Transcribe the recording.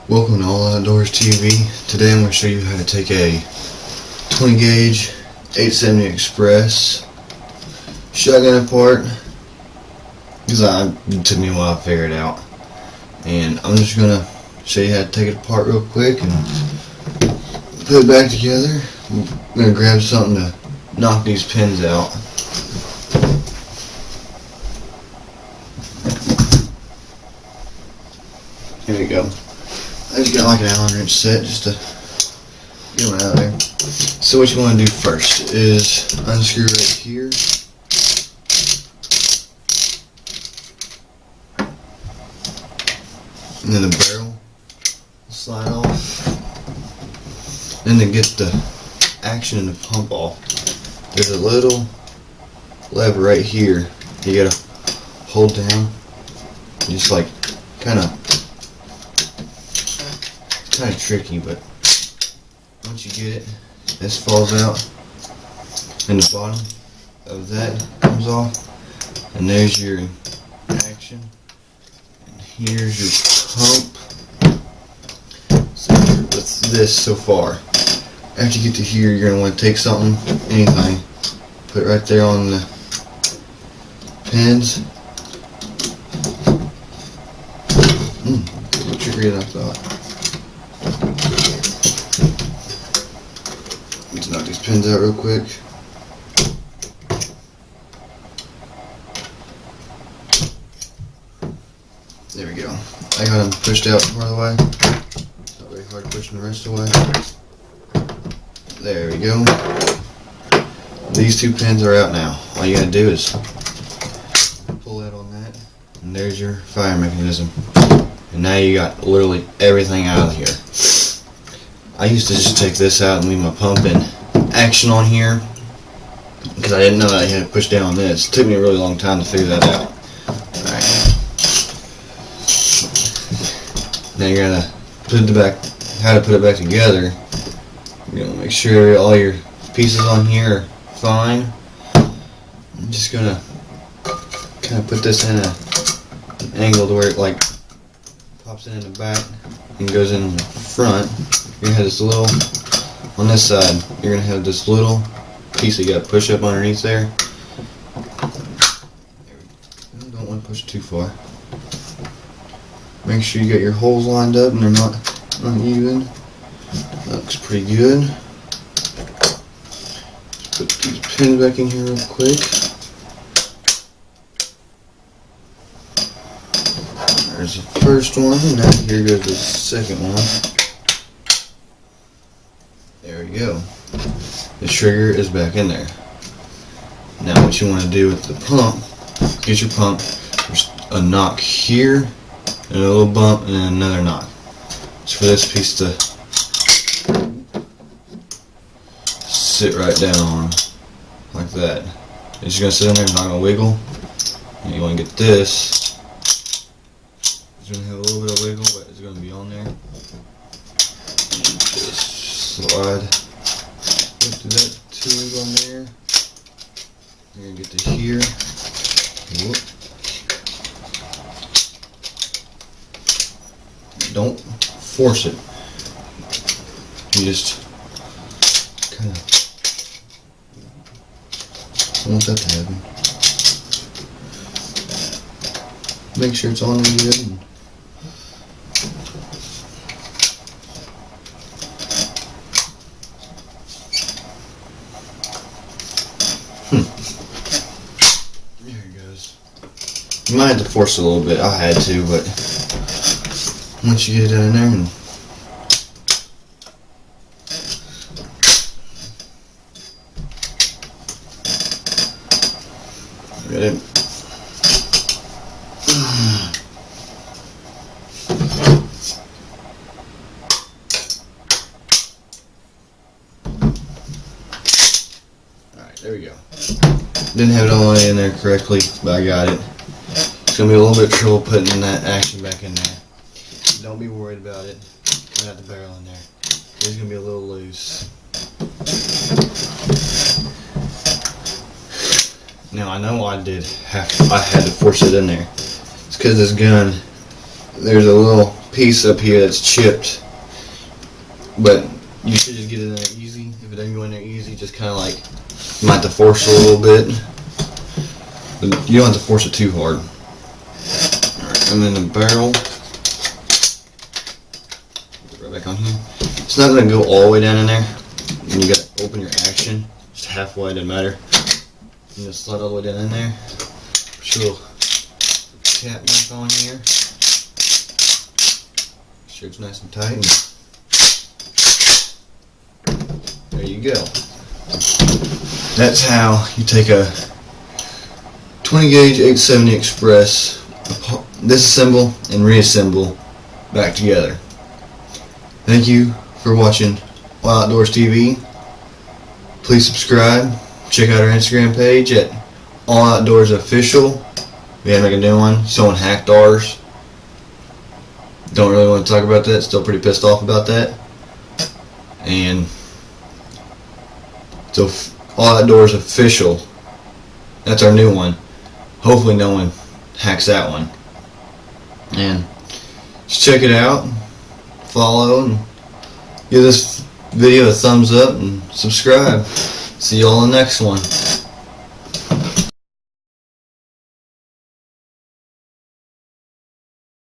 Welcome to All Outdoors TV. Today I'm going to show you how to take a 20 gauge 870 Express shotgun apart, because it took me a while to figure it out, and I'm just going to show you how to take it apart real quick and put it back together. I'm going to grab something to knock these pins out. Here we go. I just got like an Allen wrench set just to get one out of there. So what you want to do first is unscrew right here. And then the barrel will slide off. Then to get the action in the pump off, there's a little lever right here you gotta hold down. Just like kind of tricky, but once you get it, this falls out and the bottom of that comes off, and there's your action, and here's your pump. So with this so far, after you get to here, you're going to want to take something, anything, put it right there on the pins. Trickier than I thought. Let's knock these pins out real quick. There we go. I got them pushed out part of the way. It's not very hard pushing the rest of the way. There we go. These two pins are out now. All you gotta do is pull that on that, and there's your fire mechanism. And now you got literally everything out of here. I used to just take this out and leave my pump in action on here, because I didn't know that I had to push down on this. It took me a really long time to figure that out. Alright. Now you're gonna put it back, how to put it back together. You're gonna make sure all your pieces on here are fine. I'm just gonna kind of put this in an angle to where it like pops in the back and goes in the front. You're gonna have this little, on this side, you're gonna have this little piece that you gotta push up underneath there. Don't want to push too far. Make sure you got your holes lined up and they're not uneven. Looks pretty good. Just put these pins back in here real quick. There's the first one, and now here goes the second one. There we go. The trigger is back in there. Now what you want to do with the pump, get your pump, there's a knock here, and a little bump, and then another knock. It's for this piece to sit right down on, like that. It's just going to sit in there, it's not going to wiggle. And you want to get this. It's going to have a little bit of wiggle, but it's going to be on there. Just slide up to that tube on there. You're going to get to here. Whoop. Don't force it. You just kind of want that to happen. Make sure it's on good. There it goes. You might have to force it a little bit. I had to, but once you get it in there, and get it. Alright, there we go. Didn't have it all the way in there correctly, but I got it. It's going to be a little bit of trouble putting that action back in there. Don't be worried about it. Got the barrel in there. It's going to be a little loose. Now I know I had to force it in there. It's because this gun, there's a little piece up here that's chipped, but you should just get it in there easy. If it doesn't go in there easy, just kind of like, you might have to force it a little bit, but you don't have to force it too hard. Alright, and then the barrel, right back on here. It's not going to go all the way down in there. And you got to open your action, just halfway, doesn't matter. And just slide all the way down in there. Put your little cap back on here. Sure it's nice and tight. There you go. That's how you take a 20 gauge 870 Express, disassemble and reassemble back together. Thank you for watching Wild Outdoors TV. Please subscribe. Check out our Instagram page at All Outdoors Official. We had to make a new one. Someone hacked ours. Don't really want to talk about that. Still pretty pissed off about that. And so All Outdoors Official. That's our new one. Hopefully no one hacks that one. And just check it out. Follow and give this video a thumbs up and subscribe. See you all in the next one.